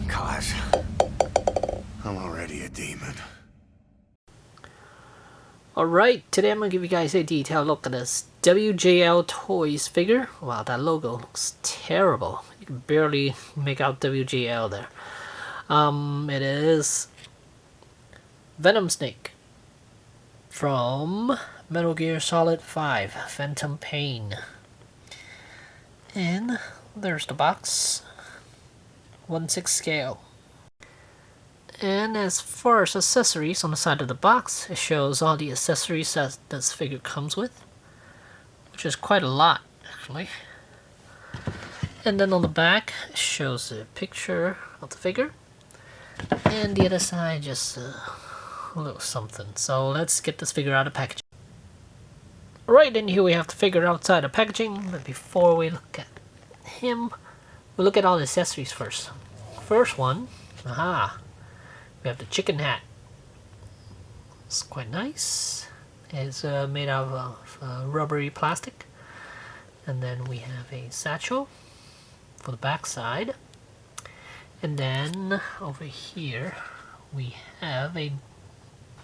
Because I'm already a demon. Alright, today I'm going to give you guys a detailed look at this WJL Toys figure. Wow, that logo looks terrible. You can barely make out WJL there. It is Venom Snake from Metal Gear Solid 5, Phantom Pain. And there's the box, 1/6 scale. And as far as accessories, on the side of the box, it shows all the accessories that this figure comes with, which is quite a lot, actually. And then on the back, it shows a picture of the figure, and the other side just a little something. So let's get this figure out of packaging. Right in here we have the figure outside of packaging, but before we look at him, we'll look at all the accessories first. First one, we have the chicken hat. It's quite nice. It's made out of rubbery plastic. And then we have a satchel for the back side. And then over here we have a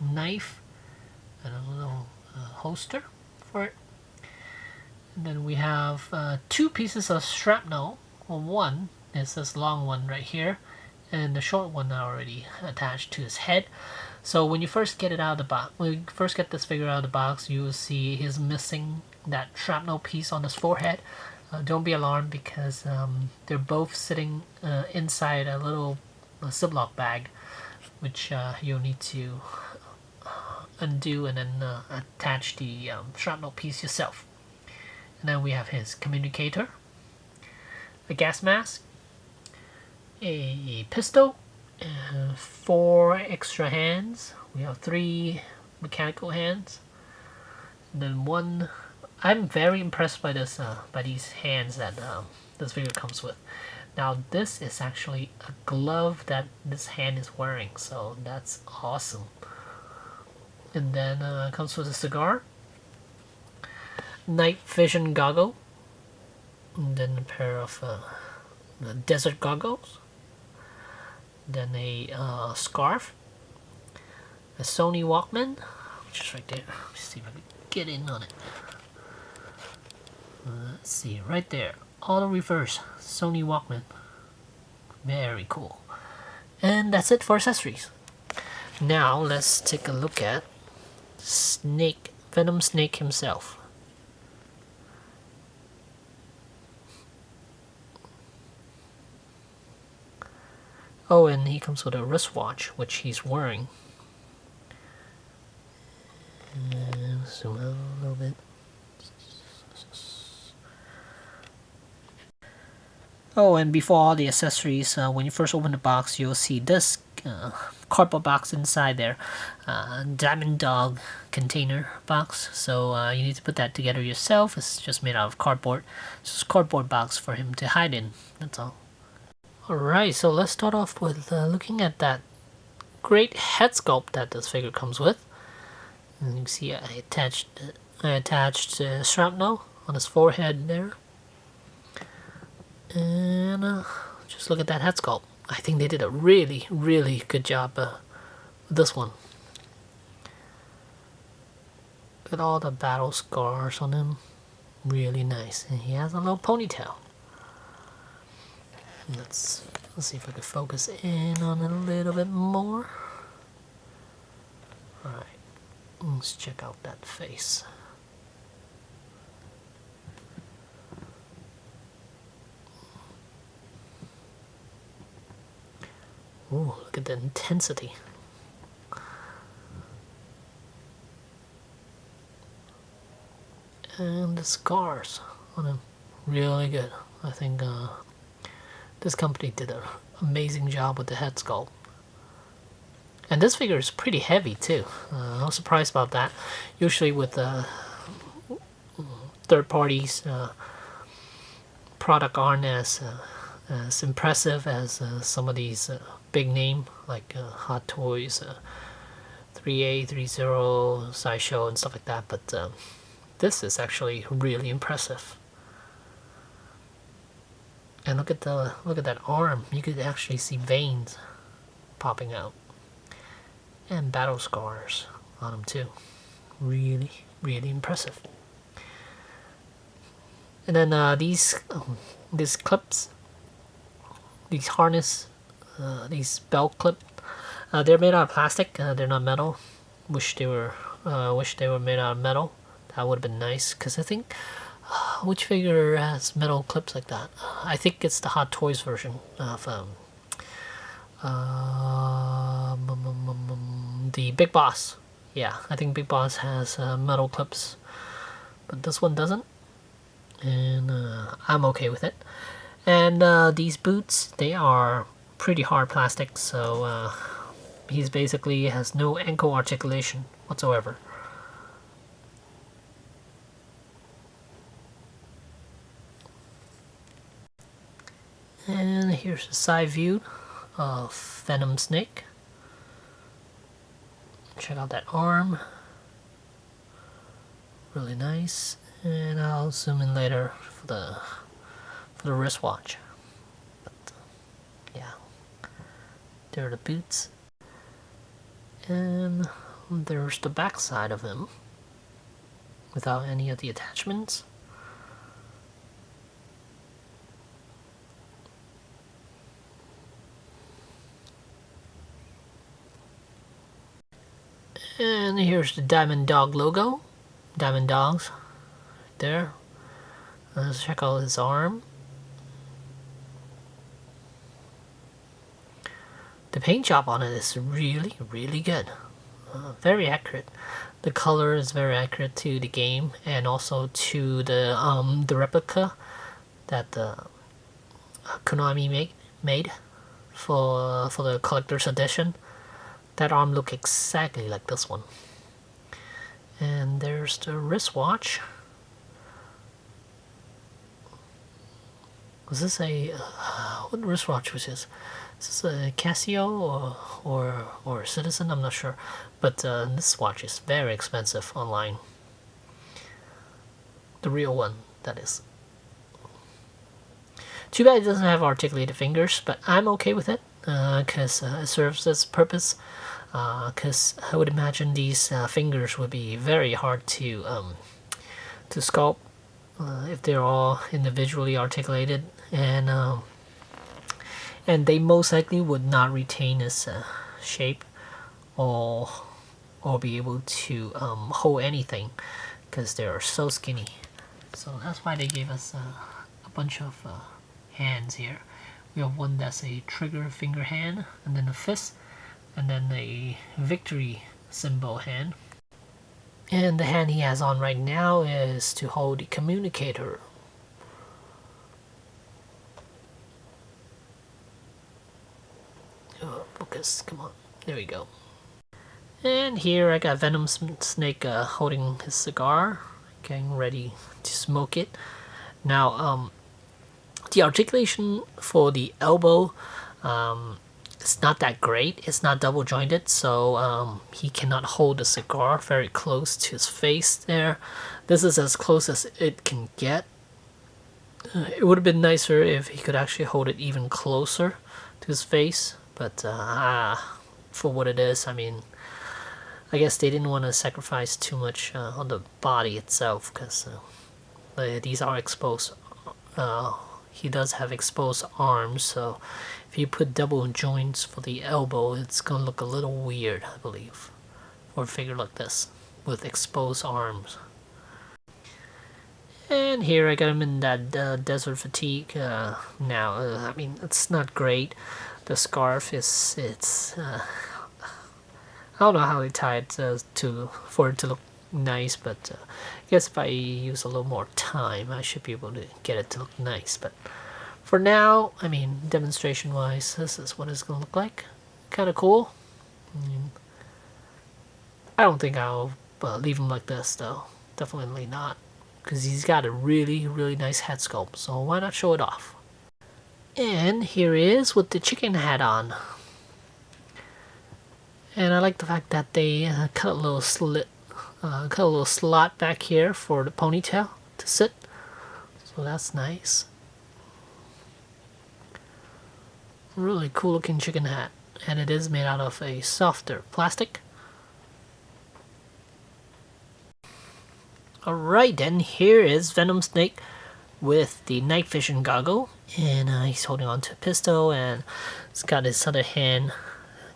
knife and a little holster for it. And then we have two pieces of shrapnel. Well, one is this long one right here, and the short one already attached to his head. So when you first get it out of the box, when you first get this figure out of the box, you will see he's missing that shrapnel piece on his forehead. Don't be alarmed, because they're both sitting inside a little Ziploc bag, which you'll need to undo and then attach the shrapnel piece yourself. And then we have his communicator, a gas mask, a pistol, 4 extra hands. We have 3 mechanical hands, and then one. I'm very impressed by this, by these hands that this figure comes with. Now this is actually a glove that this hand is wearing, so that's awesome. And then it comes with a cigar, night vision goggle, and then a pair of desert goggles, then a scarf, a Sony Walkman, which is right there. Let's see if I can get in on it. Let's see, right there, auto reverse Sony Walkman, very cool. And that's it for accessories. Now let's take a look at Snake, Venom Snake himself. Oh, and he comes with a wristwatch, which he's wearing. Zoom out a little bit. Oh, and before all the accessories, when you first open the box, you'll see this cardboard box inside there. Diamond Dog container box. So you need to put that together yourself. It's just made out of cardboard. It's just a cardboard box for him to hide in. That's all. Alright, so let's start off with looking at that great head sculpt that this figure comes with. And you can see I attached shrapnel on his forehead there. And just look at that head sculpt. I think they did a really, really good job with this one. Look at all the battle scars on him. Really nice. And he has a little ponytail. Let's see if I can focus in on it a little bit more. Alright, let's check out that face. Ooh, look at the intensity. And the scars on him, really good. I think this company did an amazing job with the head sculpt. And this figure is pretty heavy too. I was surprised about that. Usually with third parties, product aren't as impressive as some of these big name like Hot Toys, 3A, 30, Sideshow, and stuff like that. But this is actually really impressive. And look at that arm. You could actually see veins popping out, and battle scars on him too. Really, really impressive. And then these clips, these harness, these belt clip, they're made out of plastic. They're not metal. Wish they were made out of metal. That would have been nice, because I think which figure has metal clips like that? I think it's the Hot Toys version of the Big Boss. Yeah, I think Big Boss has metal clips, but this one doesn't, and I'm okay with it. And these boots, they are pretty hard plastic, so he's basically has no ankle articulation whatsoever. And here's a side view of Venom Snake. Check out that arm. Really nice. And I'll zoom in later for the wristwatch. But, yeah. There are the boots. And there's the back side of him without any of the attachments. And here's the Diamond Dog logo. Diamond Dogs. Right there. Let's check out his arm. The paint job on it is really, really good. Very accurate. The color is very accurate to the game, and also to the replica that Konami made for the collector's edition. That arm looked exactly like this one. And there's the wristwatch. Was this a what wristwatch was this? Is this a Casio or Citizen? I'm not sure, but this watch is very expensive online. The real one, that is. Too bad it doesn't have articulated fingers, but I'm okay with it because it serves its purpose. Because I would imagine these fingers would be very hard to sculpt if they're all individually articulated, and they most likely would not retain this shape or be able to hold anything because they are so skinny. So that's why they gave us a bunch of hands here. We have one that's a trigger finger hand, and then a fist, and then a victory symbol hand. And the hand he has on right now is to hold the communicator. Oh, focus, come on. There we go. And here I got Venom Snake holding his cigar, getting ready to smoke it. Now, the articulation for the elbow, it's not that great. It's not double jointed, so he cannot hold the cigar very close to his face there. This is as close as it can get. It would have been nicer if he could actually hold it even closer to his face, but for what it is, I mean, I guess they didn't want to sacrifice too much on the body itself, because these are exposed. He does have exposed arms, so if you put double joints for the elbow, it's gonna look a little weird, I believe, for a figure like this with exposed arms. And here I got him in that desert fatigue. Now, I mean, it's not great. The scarf it's I don't know how they tie it for it to look nice, but I guess if I use a little more time, I should be able to get it to look nice. But for now, I mean, demonstration wise, this is what it's gonna look like. Kind of cool. I don't think I'll leave him like this though. Definitely not, because he's got a really, really nice head sculpt, so why not show it off? And here he is with the chicken hat on. And I like the fact that they cut a little slot back here for the ponytail to sit. So that's nice. Really cool looking chicken hat, and it is made out of a softer plastic. Alright, then here is Venom Snake with the night vision goggle, and he's holding on to a pistol, and it's got his other hand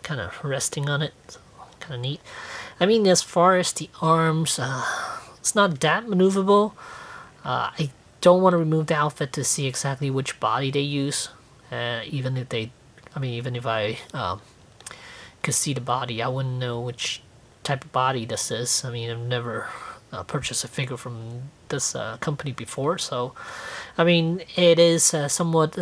kind of resting on it. So, kind of neat. I mean, as far as the arms, it's not that maneuverable. I don't want to remove the outfit to see exactly which body they use. Even if I could see the body, I wouldn't know which type of body this is. I mean, I've never purchased a figure from this company before, so I mean, it is somewhat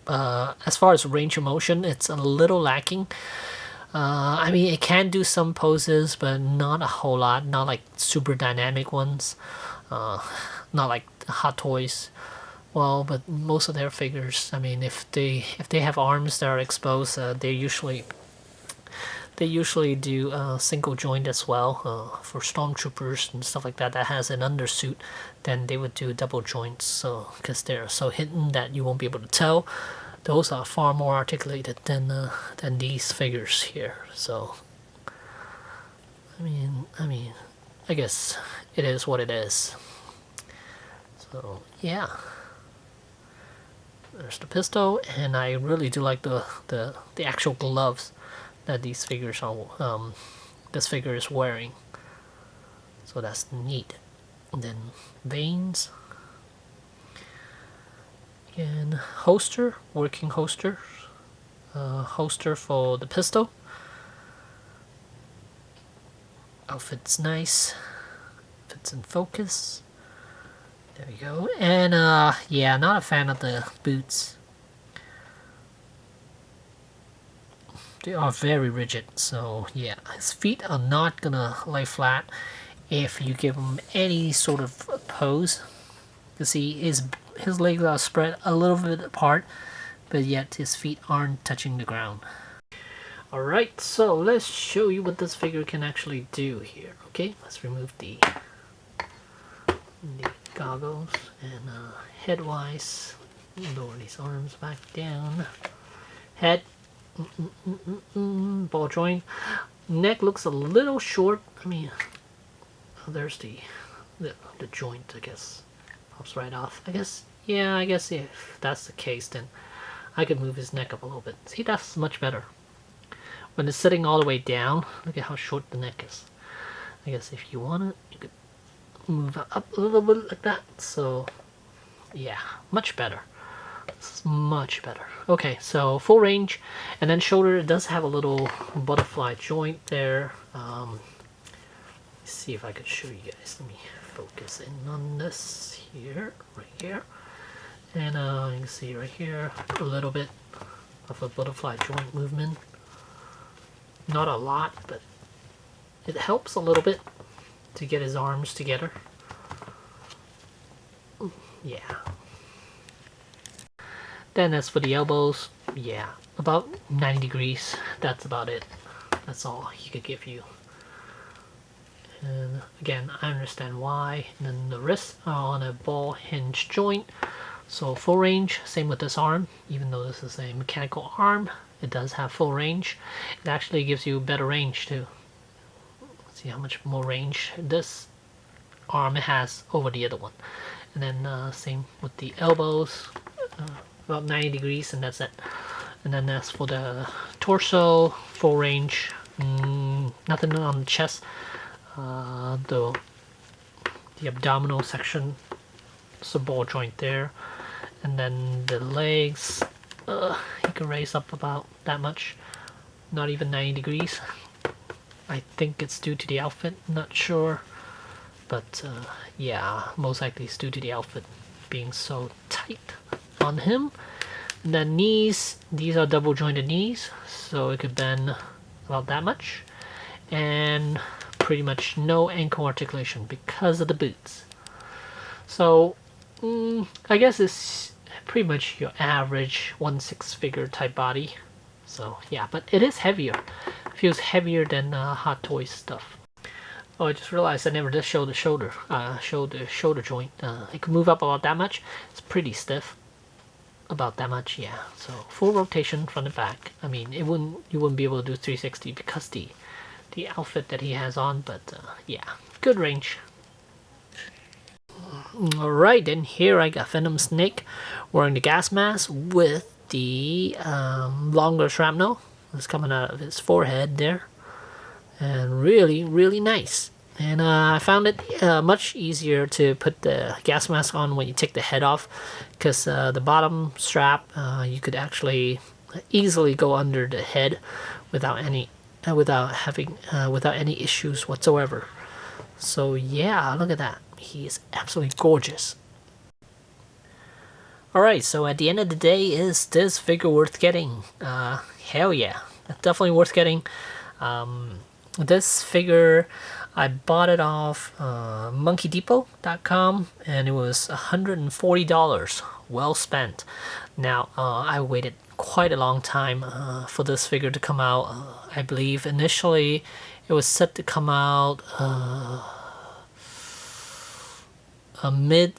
as far as range of motion, it's a little lacking. I mean, it can do some poses, but not a whole lot. Not like super dynamic ones. Not like Hot Toys. Well, but most of their figures, I mean, if they have arms that are exposed, they usually do single joint as well. For stormtroopers and stuff like that has an undersuit, then they would do double joints. So because they're so hidden that you won't be able to tell. Those are far more articulated than these figures here. So I mean, I guess it is what it is. So yeah. There's the pistol, and I really do like the actual gloves that these figures are this figure is wearing. So that's neat. And then veins. And holster, working holster. Holster for the pistol. Outfit's nice. Fits in focus. There we go. And yeah, not a fan of the boots. They are very rigid, so yeah, his feet are not gonna lay flat if you give him any sort of pose. You see, his legs are spread a little bit apart, but yet his feet aren't touching the ground. Alright, so let's show you what this figure can actually do here. Okay, let's remove the goggles, and head-wise, lower these arms back down. Head, ball joint. Neck looks a little short. I mean, there's the joint, I guess. Pops right off. I guess if that's the case, then I could move his neck up a little bit. See, that's much better. When it's sitting all the way down, look at how short the neck is. I guess if you want it, you could move up a little bit like that. So yeah, much better. This is much better. Okay, so full range, and then shoulder. It does have a little butterfly joint there. Let's see if I could show you guys. Let me focus in on this here, right here, and you can see right here a little bit of a butterfly joint movement. Not a lot, but it helps a little bit to get his arms together. Yeah. Then as for the elbows, yeah, about 90 degrees. That's about it. That's all he could give you. And again, I understand why. And then the wrists are on a ball hinge joint. So full range, same with this arm. Even though this is a mechanical arm, it does have full range. It actually gives you better range too. See how much more range this arm has over the other one. And then same with the elbows, about 90 degrees, and that's it. And then as for the torso, full range, nothing on the chest. The abdominal section, it's a ball joint there. And then the legs, you can raise up about that much, not even 90 degrees. I think it's due to the outfit, not sure, but yeah, most likely it's due to the outfit being so tight on him. And then knees, these are double jointed knees, so it could bend about that much, and pretty much no ankle articulation because of the boots. So I guess it's pretty much your average 1/6 figure type body. So yeah, but it is heavier. It feels heavier than Hot Toys stuff. Oh, I just realized I never did show the shoulder. Show the shoulder joint. It can move up about that much. It's pretty stiff. about that much, yeah. So full rotation front and back. I mean, you wouldn't be able to do 360 because the outfit that he has on, but yeah, good range. Alright, and here I got Venom Snake wearing the gas mask with the longer shrapnel that's coming out of his forehead there, and really nice. And I found it much easier to put the gas mask on when you take the head off, because the bottom strap you could actually easily go under the head without any issues whatsoever. So yeah, look at that. He is absolutely gorgeous. Alright, so at the end of the day, is this figure worth getting? Hell yeah, definitely worth getting. This figure, I bought it off monkeydepot.com and it was $140. Well spent. Now, I waited quite a long time for this figure to come out. I believe initially it was set to come out mid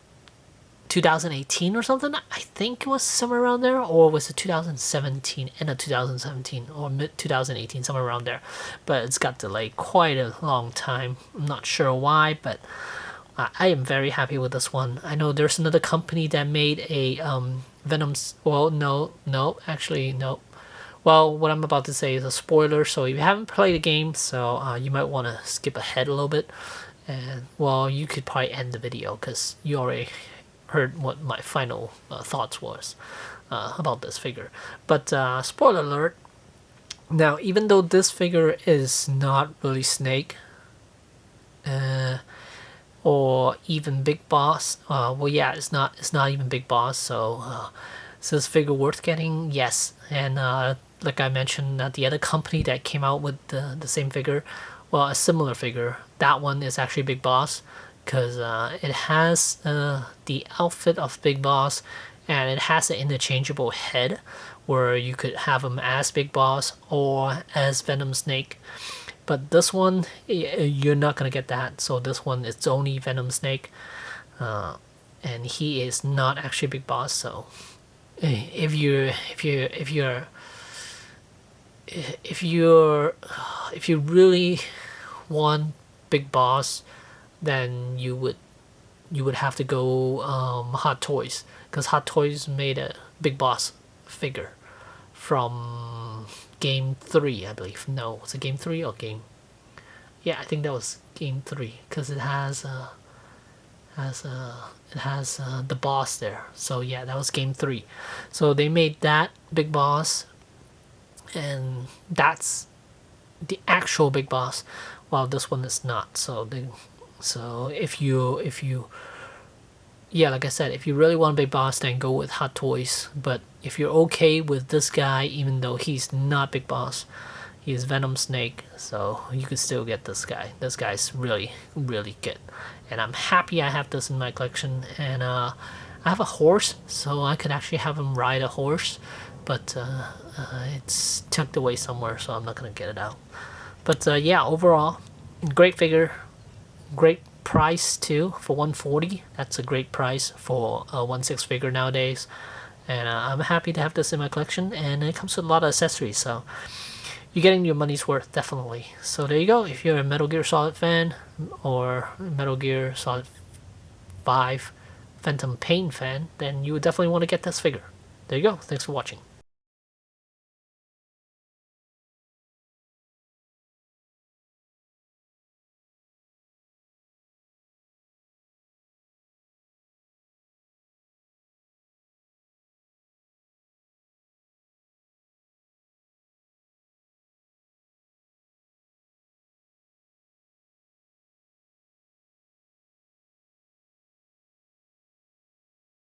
2018 or something. I think it was somewhere around there, or was it 2017, end of 2017 or mid 2018, somewhere around there. But it's got delayed quite a long time. I'm not sure why, but I am very happy with this one. I know there's another company that made a Venom's. Well, actually no. Well, what I'm about to say is a spoiler, so if you haven't played the game, so you might want to skip ahead a little bit. And well, you could probably end the video because you already heard what my final thoughts was about this figure. But spoiler alert. Now, even though this figure is not really Snake or even Big Boss, well, yeah, it's not even Big Boss. So is this figure worth getting? Yes. And like I mentioned, the other company that came out with the same figure, well, a similar figure, that one is actually Big Boss, because it has the outfit of Big Boss, and it has an interchangeable head where you could have him as Big Boss or as Venom Snake. But this one, you're not gonna get that. So this one, it's only Venom Snake, and he is not actually Big Boss. So if you really want Big Boss, then you would have to go Hot Toys, because Hot Toys made a Big Boss figure from Game 3, I believe. No, was it Game 3 or Game? Yeah, I think that was Game 3, because it has the boss there. So yeah, that was Game 3. So they made that Big Boss, and that's the actual Big Boss, while this one is not. So if you yeah, like I said, if you really want Big Boss, then go with Hot Toys. But if you're okay with this guy, even though he's not Big Boss, he's Venom Snake, so you could still get this guy. This guy's really good, and I'm happy I have this in my collection. And I have a horse, so I could actually have him ride a horse, but it's tucked away somewhere, so I'm not gonna get it out. But yeah, overall, great figure, great price too for 140. That's a great price for a 1/6 figure nowadays, and I'm happy to have this in my collection. And it comes with a lot of accessories, so you're getting your money's worth, definitely. So there you go. If you're a Metal Gear Solid fan or Metal Gear Solid 5 Phantom Pain fan, then you would definitely want to get this figure. There you go. Thanks for watching.